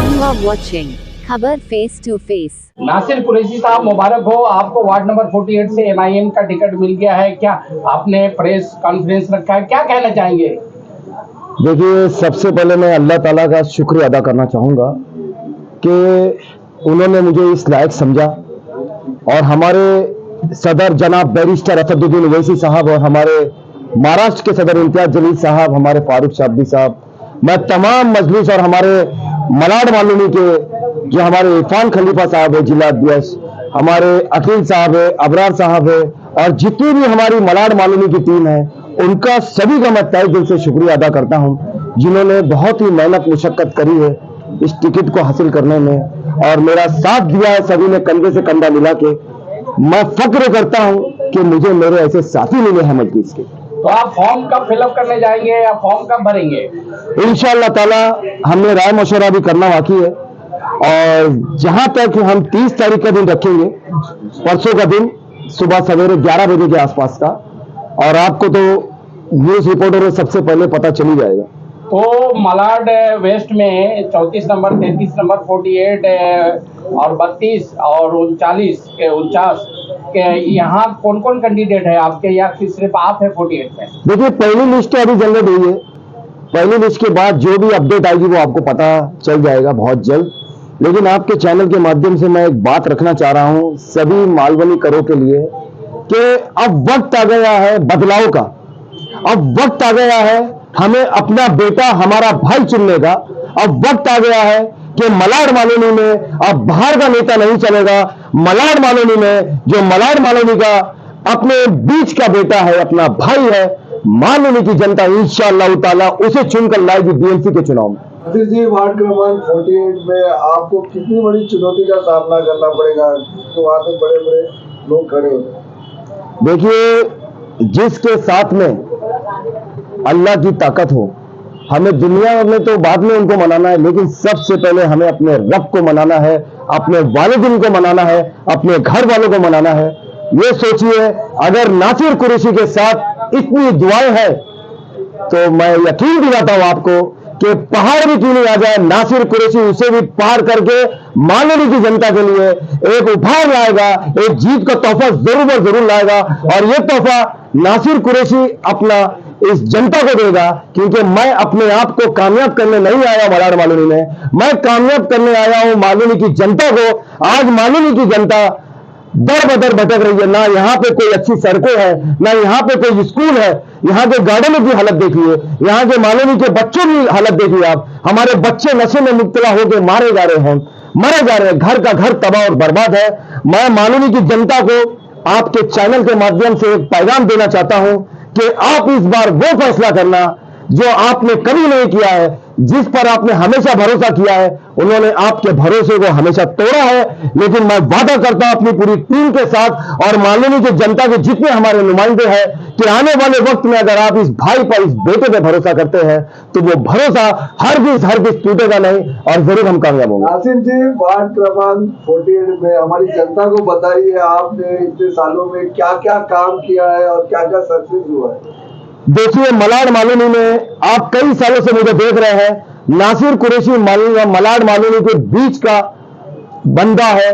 You are watching खबर face to face. Nasir Qureshi साहब, मुबारक हो, आपको वार्ड नंबर 48 से MIM का टिकट मिल गया है। क्या आपने प्रेस कॉन्फ्रेंस रखा है, क्या कहना चाहेंगे? देखिए, सबसे पहले मैं अल्लाह ताला का शुक्र अदा करना चाहूँगा कि उन्होंने मुझे इस लायक समझा और हमारे सदर जनाब बैरिस्टर असदुद्दीन ओवैसी साहब और हमारे महाराष्ट्र के सदर इम्तियाज जलील साहब, हमारे फारूक शाब्दी साहब, मैं तमाम मजलिस और हमारे मलाड मालूमी के जो हमारे इरफान खलीफा साहब है जिला अध्यक्ष, हमारे अकील साहब है, अबरार साहब है और जितनी भी हमारी मलाड मालूमी की टीम है, उनका सभी का मैं तहे दिल से शुक्रिया अदा करता हूं, जिन्होंने बहुत ही मेहनत मुशक्कत करी है इस टिकट को हासिल करने में और मेरा साथ दिया है। सभी ने कंधे से कंधा मिला के। मैं फक्र करता हूं कि मुझे मेरे ऐसे साथी मिले हैं मजलिस के। तो आप फॉर्म कब फिलअप करने जाएंगे या फॉर्म कब भरेंगे? इंशाअल्लाह ताला हमने राय मशवरा भी करना बाकी है और जहां तक हम 30 तारीख का दिन रखेंगे, परसों का दिन सुबह सवेरे 11 बजे के आसपास का, और आपको तो न्यूज रिपोर्टर में सबसे पहले पता चल ही जाएगा। तो मलाड वेस्ट में 34 नंबर, 33 नंबर, 48 और 32 और 49 के यहाँ कौन कौन कैंडिडेट है आपके, या सिर्फ आप है 48 में? देखिए, पहली लिस्ट अभी जनरेट हुई है। पहली लिस्ट के बाद जो भी अपडेट आएगी वो आपको पता चल जाएगा बहुत जल्द। लेकिन आपके चैनल के माध्यम से मैं एक बात रखना चाह रहा हूं सभी मालवनी करो के लिए कि अब वक्त आ गया है बदलाव का। अब वक्त आ गया है हमें अपना बेटा, हमारा भाई चुनने का। अब वक्त आ गया है कि मलाड मालूमी में अब बाहर का नेता नहीं चलेगा। मलाड मालूमी में जो मलाड मालूमी का अपने बीच का बेटा है, अपना भाई है, मालूमी की जनता इंशाअल्लाह ताला उसे चुनकर लाएगी BMC के चुनाव में। नासिर जी, वार्ड क्रमांक 48 में आपको कितनी बड़ी चुनौती का सामना करना पड़ेगा, तो वहां से बड़े बड़े लोग खड़े होते हैं? देखिए, जिसके साथ में अल्लाह की ताकत हो, हमें दुनिया में तो बाद में उनको मनाना है, लेकिन सबसे पहले हमें अपने रब को मनाना है, अपने वालिदैन को मनाना है, अपने घर वालों को मनाना है। ये सोचिए, अगर नासिर कुरैशी के साथ इतनी दुआएं हैं तो मैं यकीन दिलाता हूं आपको कि पहाड़ भी क्यों नहीं आ जाए, नासिर कुरैशी उसे भी पार करके मालवनी की जनता के लिए एक उपहार लाएगा, एक जीत का तोहफा जरूर और जरूर लाएगा। और यह तोहफा नासिर कुरैशी अपना इस जनता को देगा, क्योंकि मैं अपने आप को कामयाब करने नहीं आया मलाड मालवनी में, मैं कामयाब करने आया हूं मालवनी की जनता को। आज मालवनी की जनता दर बदर भटक रही है, ना यहाँ पे कोई अच्छी सड़कें हैं, ना यहाँ पे कोई स्कूल है। यहाँ के गार्डनों की हालत देखिए, यहाँ के मालवनी के बच्चों की हालत देखिए आप। हमारे बच्चे नशे में मुब्तला होकर मारे जा रहे हैं, मरे जा रहे हैं, घर का घर तबाह और बर्बाद है। मैं मालवनी की जनता को आपके चैनल के माध्यम से एक पैगाम देना चाहता हूं कि आप इस बार वो फैसला करना जो आपने कभी नहीं किया है, जिस पर आपने हमेशा भरोसा किया है, उन्होंने आपके भरोसे को हमेशा तोड़ा है। लेकिन मैं वादा करता हूं अपनी पूरी टीम के साथ और मालवनी की जनता के जितने हमारे नुमाइंदे हैं कि आने वाले वक्त में अगर आप इस भाई पर, इस बेटे पे भरोसा करते हैं तो वो भरोसा हरगिज टूटेगा नहीं और जरूर हम कामयाब होंगे। नासिर जी, वार्ड क्रमांक 48 में हमारी जनता को बताइए, आपने इतने सालों में क्या क्या काम किया है और क्या क्या सक्सेस हुआ है? देखिए, मलाड मालवनी में आप कई सालों से मुझे देख रहे हैं, नासिर कुरैशी मलाड मालवनी के बीच का बंदा है।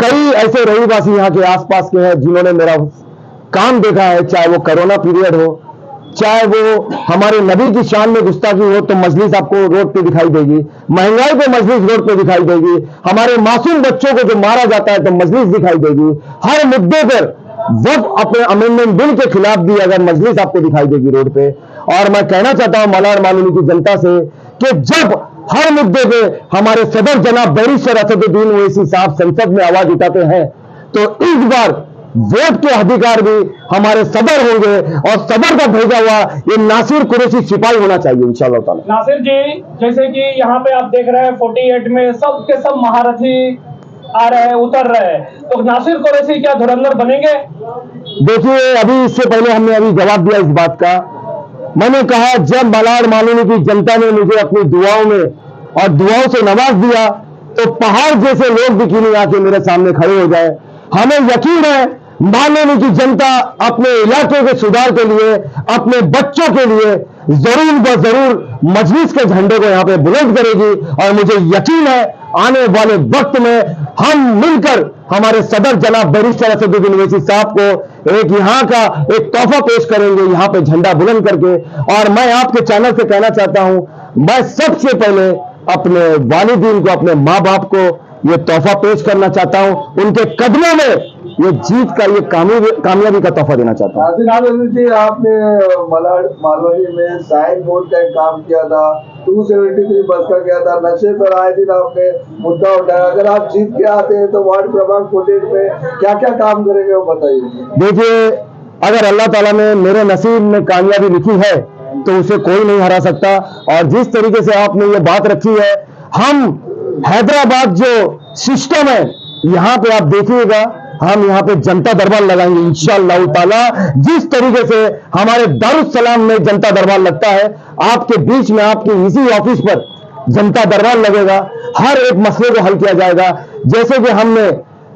कई ऐसे रहीवासी यहाँ के आसपास के हैं जिन्होंने मेरा काम देखा है, चाहे वो कोरोना पीरियड हो, चाहे वो हमारे नबी की शान में गुस्ताखी हो तो मजलिस आपको रोड पे दिखाई देगी, महंगाई पे मजलिस रोड पे दिखाई देगी, हमारे मासूम बच्चों को जो मारा जाता है तो मजलिस दिखाई देगी। हर मुद्दे पर वफ अपने अमेंडमेंट बिल के खिलाफ भी अगर मजलिस आपको दिखाई देगी रोड पे। और मैं कहना चाहता हूं मलाड मालवनी की जनता से कि जब हर मुद्दे पे हमारे सदर जनाब बैरिस्टर असदुद्दीन ओवैसी साहब संसद में आवाज उठाते हैं तो इस बार वोट के अधिकार भी हमारे सदर होंगे और सदर का भेजा हुआ ये नासिर कुरैशी सिपाही होना चाहिए इंशाअल्लाह ताला। नासिर जी, जैसे कि यहाँ पे आप देख रहे हैं 48 में सब के सब महारथी आ रहे हैं, उतर रहे हैं, तो नासिर कुरैशी क्या धुरंधर बनेंगे? देखिए, अभी इससे पहले हमने अभी जवाब दिया इस बात का। मैंने कहा जब मलाड मालवनी की जनता ने मुझे अपनी दुआओं में और दुआओं से नवाज दिया तो पहाड़ जैसे लोग भी क्यों नहीं आके मेरे सामने खड़े हो जाए। हमें यकीन है मालवनी की जनता अपने इलाके के सुधार के लिए, अपने बच्चों के लिए जरूर व जरूर मजलिस के झंडे को यहाँ पे बुलंद करेगी। और मुझे यकीन है आने वाले वक्त में हम मिलकर हमारे सदर जनाब बैरिस्टर असदुद्दीन ओवैसी साहब को एक यहाँ का एक तोहफा पेश करेंगे, यहाँ पे झंडा बुलंद करके। और मैं आपके चैनल से कहना चाहता हूं, मैं सबसे पहले अपने वालिदीन को, अपने माँ बाप को ये तोहफा पेश करना चाहता हूं, उनके कदमों में ये जीत का, ये कामयाबी का तोहफा देना चाहता हूं। जी, आपने मालवनी में साइन बोर्ड का एक काम किया था, 273 बस का किया था, नशे पर आए दिन आपने मुद्दा उठाया। अगर आप जीत के आते हैं तो वार्ड क्रमांक 48 में क्या क्या काम करेंगे वो बताइए। देखिए, अगर अल्लाह ताला ने मेरे नसीब में कामयाबी लिखी है तो उसे कोई नहीं हरा सकता। और जिस तरीके से आपने ये बात रखी है, हम हैदराबाद जो सिस्टम है यहाँ पे आप देखिएगा, हम यहाँ पे जनता दरबार लगाएंगे इंशाअल्लाह ताला। जिस तरीके से हमारे दारुस्सलाम में जनता दरबार लगता है, आपके बीच में आपके इसी ऑफिस पर जनता दरबार लगेगा, हर एक मसले को हल किया जाएगा। जैसे कि हमने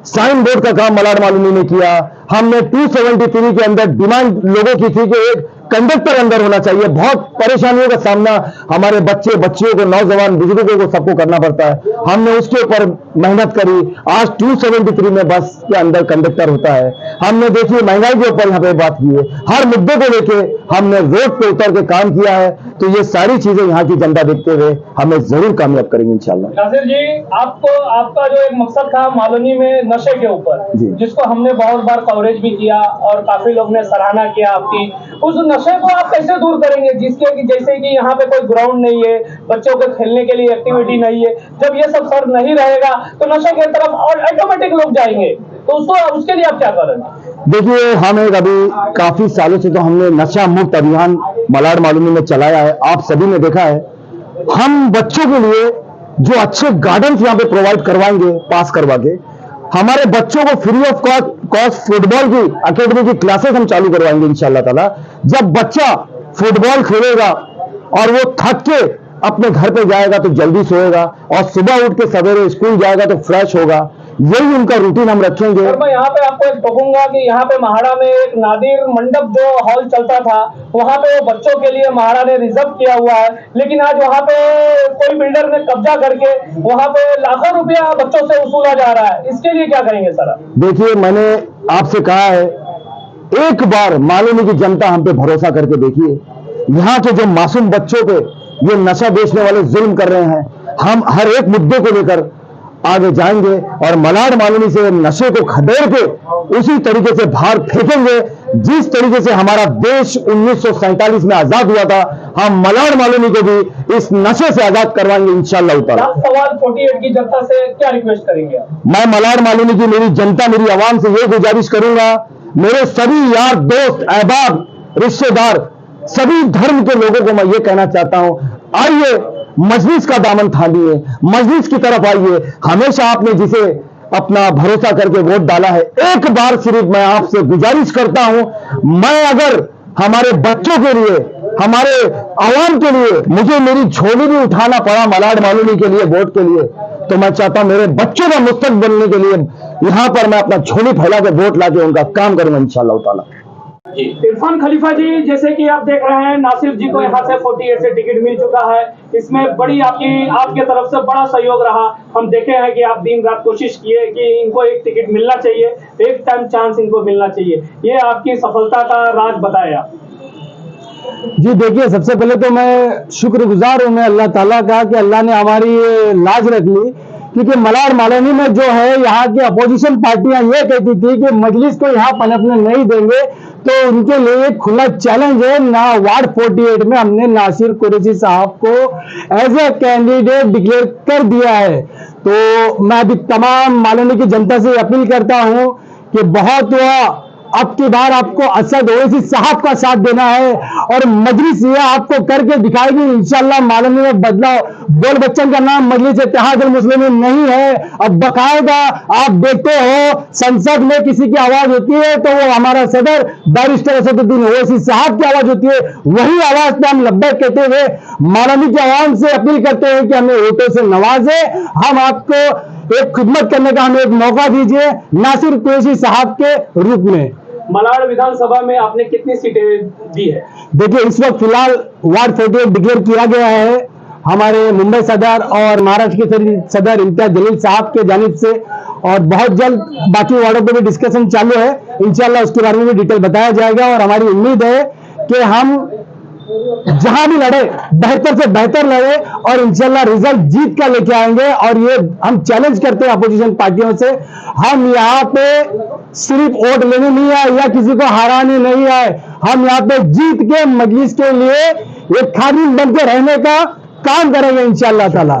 साइन बोर्ड का काम मलाड मालूमी में किया, हमने 273 के अंदर डिमांड लोगों की थी कि एक कंडक्टर अंदर होना चाहिए। बहुत परेशानियों का सामना हमारे बच्चियों को, नौजवान बुजुर्गों को, सबको करना पड़ता है। हमने उसके ऊपर मेहनत करी। आज 273 में बस के अंदर कंडक्टर होता है। हमने देखिए महंगाई के ऊपर यहाँ पे बात की है, हर मुद्दे को लेके हमने रोड पे उतर के काम किया है। तो ये सारी चीजें यहाँ की जनता देखते हुए हमें जरूर कामयाब करेंगे इंशाल्लाह। नासिर जी, आपका जो एक मकसद था मालवनी में नशे के ऊपर, जिसको हमने बहुत बार कवरेज भी किया और काफी लोग ने सराहना किया आपकी, उस नशे को आप कैसे दूर करेंगे? जिसके कि जैसे कि यहाँ पे कोई ग्राउंड नहीं है, बच्चों के खेलने के लिए एक्टिविटी नहीं है, जब ये सब सर नहीं रहेगा तो नशे की तरफ और ऑटोमेटिक लोग जाएंगे, तो उसके लिए आप क्या करेंगे? देखिए, हम एक अभी काफी सालों से तो हमने नशा मुक्त अभियान मलाड मालूमी में चलाया है, आप सभी ने देखा है। हम बच्चों के लिए जो अच्छे गार्डन्स यहाँ पे प्रोवाइड करवाएंगे, पास करवा के हमारे बच्चों को फ्री ऑफ कॉस्ट फुटबॉल की अकेडमी की क्लासेस हम चालू करवाएंगे इंशाल्लाह ताला। जब बच्चा फुटबॉल खेलेगा और वो थक के अपने घर पे जाएगा तो जल्दी सोएगा, और सुबह उठ के सवेरे स्कूल जाएगा तो फ्रेश होगा। यही उनका रूटीन हम रखेंगे। मैं यहाँ पे आपको एक टोकूंगा कि यहाँ पे महाड़ा में एक नादिर मंडप जो हॉल चलता था, वहाँ पे वो बच्चों के लिए महाड़ा ने रिजर्व किया हुआ है, लेकिन आज वहाँ पे कोई बिल्डर ने कब्जा करके वहाँ पे लाखों रुपया बच्चों से वसूला जा रहा है। इसके लिए क्या करेंगे सर? देखिए, मैंने आपसे कहा है, एक बार मालूमी की जनता हम पे भरोसा करके देखिए। यहाँ के जो मासूम बच्चों पे ये नशा बेचने वाले जुल्म कर रहे हैं, हम हर एक मुद्दे को लेकर आगे जाएंगे और मलाड मालूमी से नशे को खदेड़ के उसी तरीके से बाहर फेंकेंगे जिस तरीके से हमारा देश 1947 में आजाद हुआ था। हम मलाड मालूमी को भी इस नशे से आजाद करवाएंगे इंशाअल्लाह ताला। सवाल 48 की जनता से क्या रिक्वेस्ट करेंगे? मैं मलाड मालूमी की मेरी जनता, मेरी आवाम से ये गुजारिश करूंगा, मेरे सभी यार दोस्त, अहबाब, रिश्तेदार, सभी धर्म के लोगों को मैं ये कहना चाहता हूं, आइए मजलिस का दामन थामिए, मजलिस की तरफ आइए। हमेशा आपने जिसे अपना भरोसा करके वोट डाला है, एक बार सिर्फ मैं आपसे गुजारिश करता हूं, मैं अगर हमारे बच्चों के लिए, हमारे आवाम के लिए मुझे मेरी झोली भी उठाना पड़ा मलाड मालूमी के लिए, वोट के लिए, तो मैं चाहता हूं मेरे बच्चों का मुस्तकबिल बनने के लिए यहां पर मैं अपना झोली फैला के वोट लाके उनका काम करूंगा इंशाअल्लाह ताला। इरफान खलीफा जी, जैसे कि आप देख रहे हैं, नासिर जी को यहाँ से 48 से टिकट मिल चुका है। इसमें बड़ी आपके तरफ से बड़ा सहयोग रहा। हम देखे हैं कि आप दिन रात कोशिश किए कि इनको एक टिकट मिलना चाहिए, एक टाइम चांस इनको मिलना चाहिए। ये आपकी सफलता का राज बताया। जी देखिए, सबसे पहले तो मैं शुक्रगुजार हूं मैं अल्लाह ताला का कि अल्लाह ने हमारी लाज रख ली, क्योंकि मलाड मालूमी में जो है यहाँ की अपोजिशन पार्टियां ये कहती थी कि मजलिस को यहाँ पनपने नहीं देंगे, तो उनके लिए एक खुला चैलेंज है ना। वार्ड 48 में हमने नासिर कुरैशी साहब को एज ए कैंडिडेट डिक्लेयर कर दिया है। तो मैं अभी तमाम मालूमी की जनता से अपील करता हूँ कि बहुत हुआ, अब की बार आपको असद ओवैसी साहब का साथ देना है और मजलिस ये आपको करके दिखाएगी इंशाअल्लाह। मालूमी में बदलाव, बोल बच्चन का नाम मजलिस इत्तेहादुल मुस्लिमीन नहीं है, अब बकायदा आप देखते हो संसद में किसी की आवाज होती है तो वो हमारा सदर बैरिस्टर असदुद्दीन ओवैसी साहब की आवाज होती है। वही आवाज पे हम लब्बैक कहते हुए मालूमी की आवाम से अपील करते हैं कि हमें वोटों से नवाजे, हम आपको एक खिदमत करने का हमें एक मौका दीजिए नासिर कुरैशी साहब के रूप में। मलाड विधानसभा में आपने कितनी सीटें दी है? देखिए, इस वक्त फिलहाल वार्ड 48 डिक्लेयर किया गया है हमारे मुंबई सदर और महाराष्ट्र के सदर इम्तियाज जलील साहब के जानिब से, और बहुत जल्द बाकी वार्डों पे भी डिस्कशन चालू है। इंशाल्लाह उसके बारे में भी डिटेल बताया जाएगा, और हमारी उम्मीद है कि हम जहां भी लड़े बेहतर से बेहतर लड़े और इंशाल्लाह रिजल्ट जीत कर लेके आएंगे। और ये हम चैलेंज करते हैं अपोजिशन पार्टियों से, हम यहाँ पे सिर्फ वोट लेने नहीं आए या किसी को हराने नहीं आए, हम यहाँ पे जीत के मजलिस के लिए एक खादिम बन के रहने का काम करेंगे इंशाल्लाह ताला।